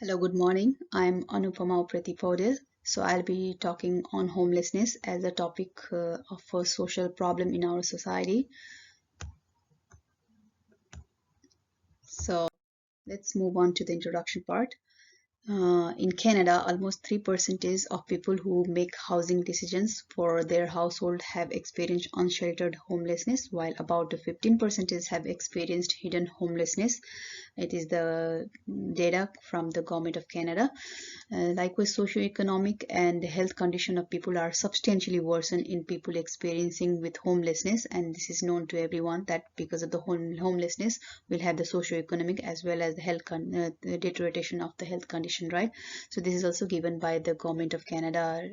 Hello, good morning. I'm Anupama Pratipodil. So I'll be talking on homelessness as a topic of a social problem in our society. So let's move on to the introduction part. In Canada, almost 3% of people who make housing decisions for their household have experienced unsheltered homelessness, while about 15% have experienced hidden homelessness. It is the data from the Government of Canada. Likewise, socioeconomic and health condition of people are substantially worsened in people experiencing with homelessness, and this is known to everyone that because of the homelessness, we'll have the socioeconomic as well as the the deterioration of the health condition, right? So this is also given by the Government of Canada.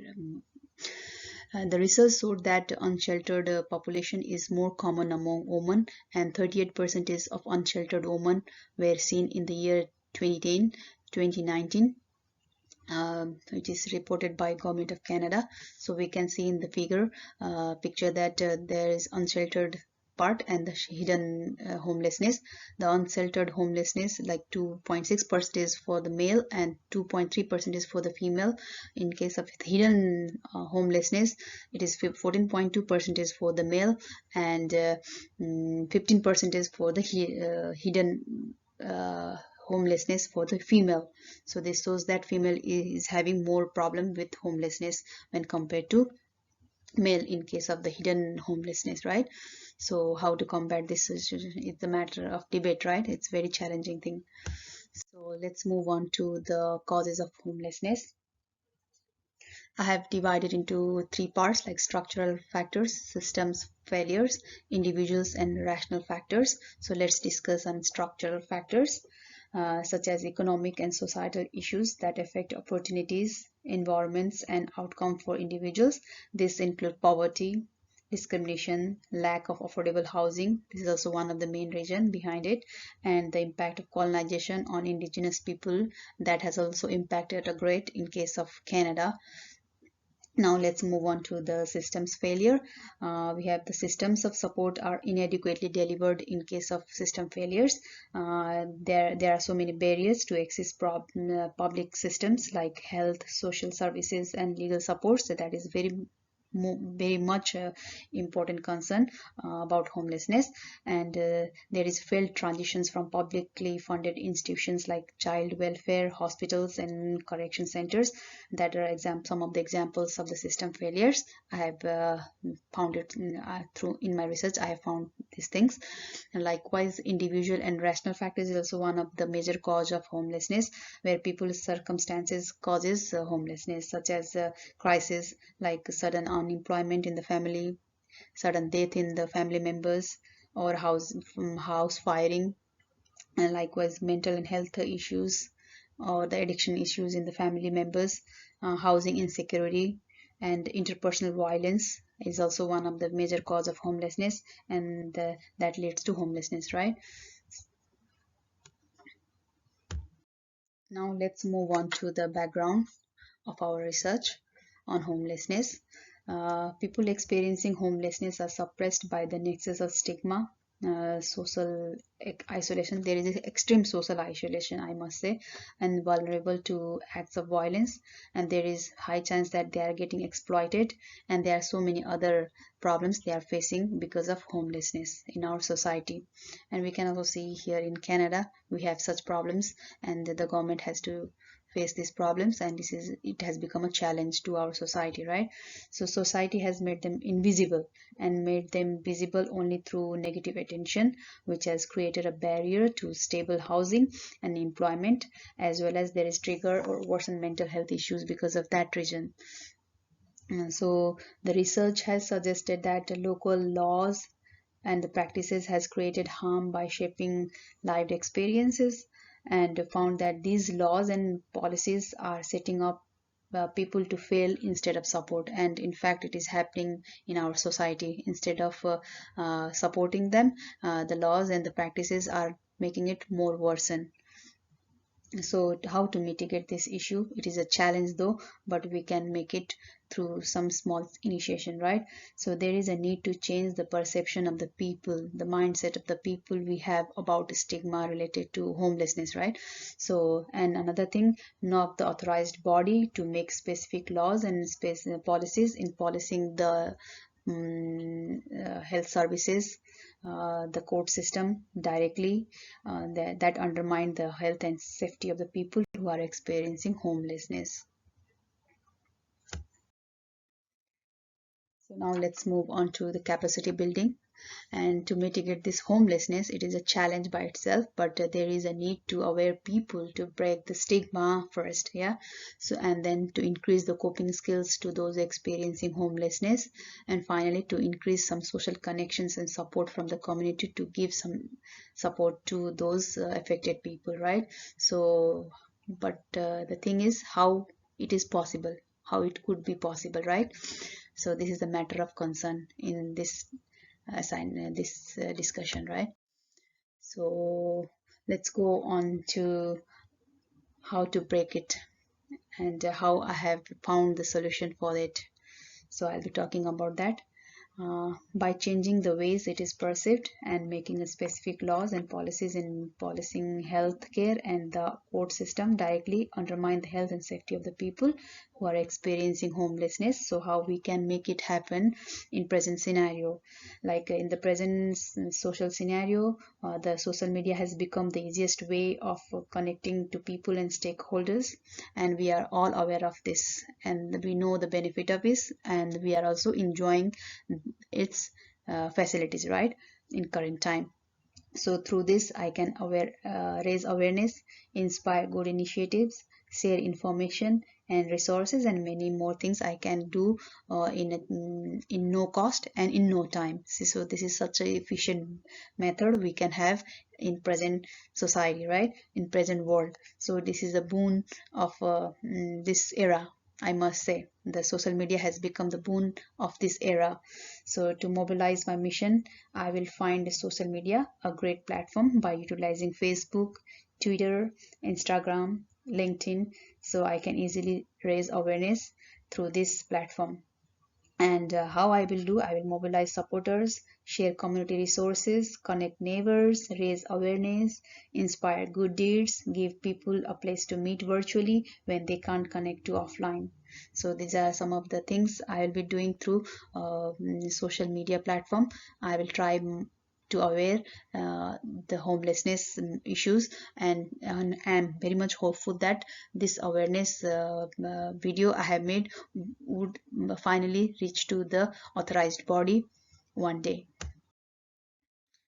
The research showed that unsheltered population is more common among women, and 38% of unsheltered women were seen in the year 2010, 2019. Which is reported by Government of Canada. So we can see in the picture that there is unsheltered part and the hidden homelessness. The unsheltered homelessness like 2.6% is for the male and 2.3% is for the female. In case of hidden homelessness, it is 14.2% is for the male and 15% is for the hidden homelessness for the female. So this shows that female is having more problem with homelessness when compared to male in case of the hidden homelessness, right? So how to combat this is it's a matter of debate, right? It's very challenging thing. So let's move on to the causes of homelessness. I have divided into three parts like structural factors, systems failures, individuals, and rational factors. So let's discuss on structural factors such as economic and societal issues that affect opportunities, environments, and outcome for individuals. This include poverty, discrimination, lack of affordable housing. This is also one of the main reasons behind it, and the impact of colonization on indigenous people that has also impacted a great in case of Canada. Now let's move on to the systems failure. We have the systems of support are inadequately delivered in case of system failures. There are so many barriers to access public systems like health, social services, and legal support. So that is very much important concern about homelessness, and there is failed transitions from publicly funded institutions like child welfare, hospitals, and correction centers. That are some of the examples of the system failures. I have found it through in my research. I have found these things. And likewise, individual and rational factors is also one of the major cause of homelessness, where people's circumstances causes homelessness, such as crisis like sudden unemployment in the family, sudden death in the family members, or house firing, and likewise mental and health issues or the addiction issues in the family members, housing insecurity, and interpersonal violence is also one of the major cause of homelessness, and that leads to homelessness, right? Now let's move on to the background of our research on homelessness. People experiencing homelessness are suppressed by the nexus of stigma, social isolation. There is extreme social isolation, I must say, and vulnerable to acts of violence. And there is high chance that they are getting exploited. And there are so many other problems they are facing because of homelessness in our society. And we can also see here in Canada, we have such problems, and the government has to face these problems, and it has become a challenge to our society, right? So society has made them invisible and made them visible only through negative attention, which has created a barrier to stable housing and employment, as well as there is trigger or worsen mental health issues because of that reason. So the research has suggested that local laws and the practices has created harm by shaping lived experiences, and found that these laws and policies are setting up people to fail instead of support. And in fact, it is happening in our society. Instead of supporting them, the laws and the practices are making it more worsen. So how to mitigate this issue? It is a challenge though, but we can make it through some small initiation, right? So there is a need to change the perception of the people, the mindset of the people we have about stigma related to homelessness, right? So, and another thing, knock the authorized body to make specific laws and policies in policing the health services, the court system directly, that undermine the health and safety of the people who are experiencing homelessness. So now let's move on to the capacity building. And to mitigate this homelessness, it is a challenge by itself, but there is a need to aware people to break the stigma first, yeah. So and then to increase the coping skills to those experiencing homelessness, and finally to increase some social connections and support from the community to give some support to those affected people, right? So but the thing is how it is possible, how it could be possible, right? So this is a matter of concern in this discussion, right? So let's go on to how to break it, and how I have found the solution for it. So I'll be talking about that. By changing the ways it is perceived and making a specific laws and policies in policing healthcare and the court system directly undermine the health and safety of the people who are experiencing homelessness. So how we can make it happen in present scenario, like in the present social scenario, the social media has become the easiest way of connecting to people and stakeholders, and we are all aware of this and we know the benefit of this, and we are also enjoying its facilities, right, in current time. So through this I can raise awareness, inspire good initiatives, share information and resources, and many more things I can do in no cost and in no time. So this is such a efficient method we can have in present society, right, in present world. So this is a boon of this era. I must say the social media has become the boon of this era. So to mobilize my mission, I will find social media a great platform by utilizing Facebook, Twitter, Instagram, LinkedIn, so I can easily raise awareness through this platform. And how I will do, I will mobilize supporters, share community resources, connect neighbors, raise awareness, inspire good deeds, give people a place to meet virtually when they can't connect to offline. So these are some of the things I will be doing through social media platform. I will try to aware the homelessness issues, and I'm very much hopeful that this awareness video I have made would finally reach to the authorized body one day.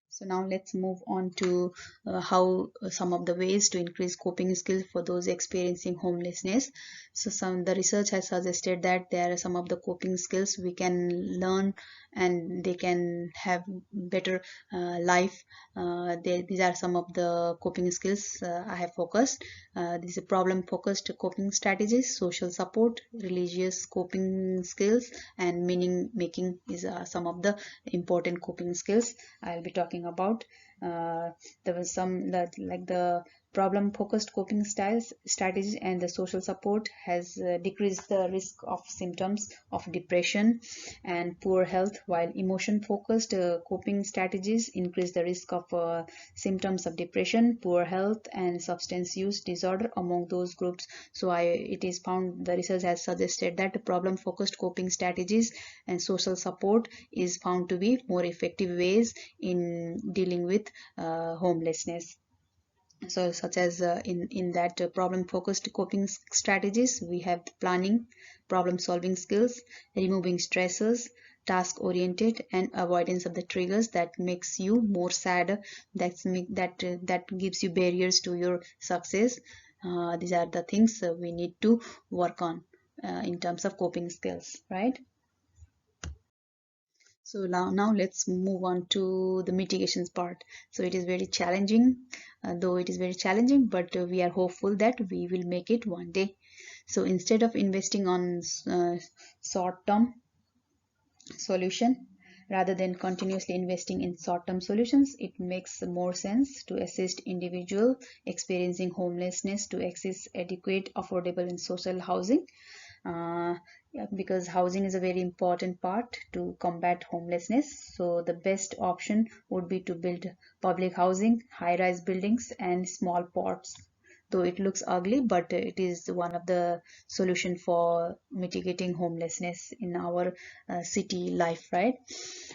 So now let's move on to how some of the ways to increase coping skills for those experiencing homelessness. So some the research has suggested that there are some of the coping skills we can learn, and they can have better life. These are some of the coping skills I have focused. This is problem focused coping strategies, social support, religious coping skills, and meaning making is some of the important coping skills I'll be talking about. There was some that like the problem focused coping styles strategies and the social support has decreased the risk of symptoms of depression and poor health, while emotion focused coping strategies increase the risk of symptoms of depression, poor health, and substance use disorder among those groups. So it is found, the research has suggested that problem focused coping strategies and social support is found to be more effective ways in dealing with homelessness. So such as in that problem focused coping strategies, we have planning, problem solving skills, removing stressors, task oriented, and avoidance of the triggers that makes you more sad, that gives you barriers to your success. These are the things we need to work on in terms of coping skills, right? So now let's move on to the mitigations part. So it is very challenging, though it is very challenging, but we are hopeful that we will make it one day. So instead of investing on short-term solution, Rather than continuously investing in short-term solutions, it makes more sense to assist individuals experiencing homelessness to access adequate, affordable, and social housing. uh, yeah, because housing is a very important part to combat homelessness. So the best option would be to build public housing, high-rise buildings, and small plots. Though it looks ugly, but it is one of the solution for mitigating homelessness in our city life, right?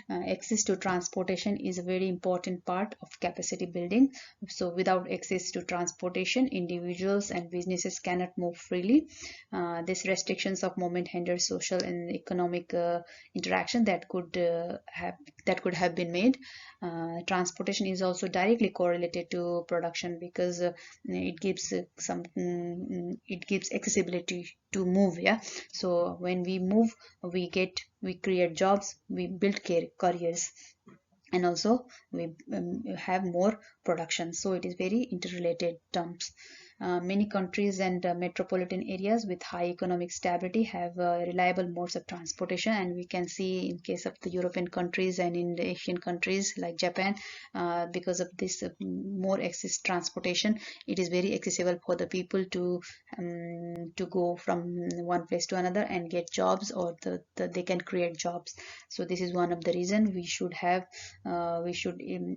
Access to transportation is a very important part of capacity building. So without access to transportation, individuals and businesses cannot move freely. These restrictions of movement hinder social and economic interaction that could have been made. Transportation is also directly correlated to production because it gives it gives accessibility to move. Yeah, so when we move, we create jobs, we build careers, and also we have more production. So it is very interrelated terms. Many countries and metropolitan areas with high economic stability have reliable modes of transportation, and we can see in case of the European countries and in the Asian countries like Japan, because of this more access transportation, it is very accessible for the people to go from one place to another and get jobs, or they can create jobs. So this is one of the reason we should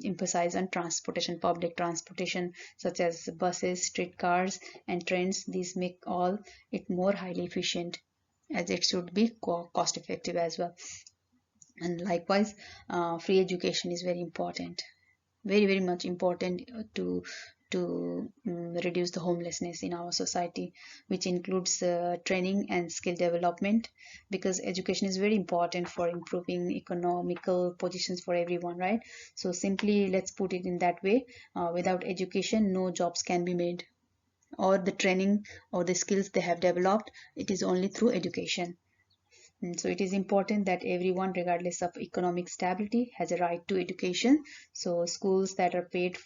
emphasize on transportation, public transportation such as buses, streetcars, and trains. These make all it more highly efficient, as it should be cost effective as well. And likewise, free education is very important, very much important to reduce the homelessness in our society, which includes training and skill development, because education is very important for improving economical positions for everyone, right? So simply let's put it in that way, without education no jobs can be made, or the training or the skills they have developed, it is only through education. So it is important that everyone, regardless of economic stability, has a right to education. So schools that are paid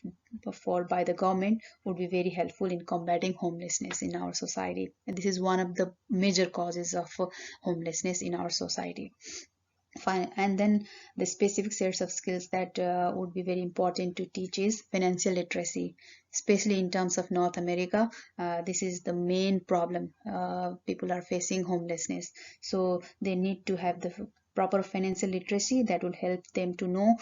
for by the government would be very helpful in combating homelessness in our society. And this is one of the major causes of homelessness in our society. Fine. And then the specific sets of skills that would be very important to teach is financial literacy, especially in terms of North America. This is the main problem. People are facing homelessness, so they need to have the proper financial literacy that will help them to know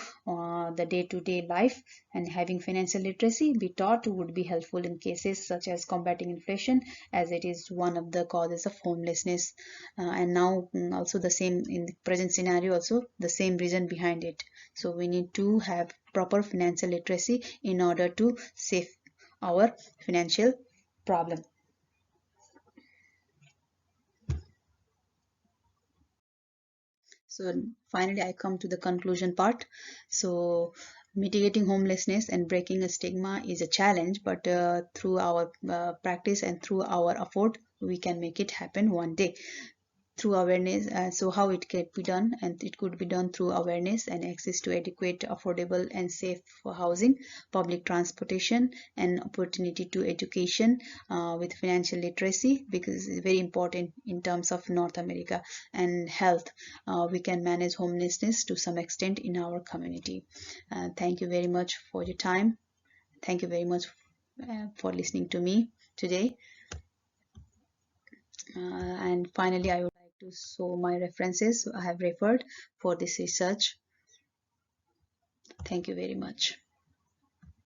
the day-to-day life. And having financial literacy be taught would be helpful in cases such as combating inflation, as it is one of the causes of homelessness. And now also the same in the present scenario, also the same reason behind it. So we need to have proper financial literacy in order to save our financial problem. So finally I come to the conclusion part. So mitigating homelessness and breaking a stigma is a challenge, but through our practice and through our effort we can make it happen one day through awareness. So how it can be done, and it could be done through awareness and access to adequate, affordable, and safe housing, public transportation, and opportunity to education with financial literacy, because it's very important in terms of North America. And health, we can manage homelessness to some extent in our community. Thank you very much for your time. Thank you very much for listening to me today. And finally, I would like to show my references I have referred for this research. Thank you very much.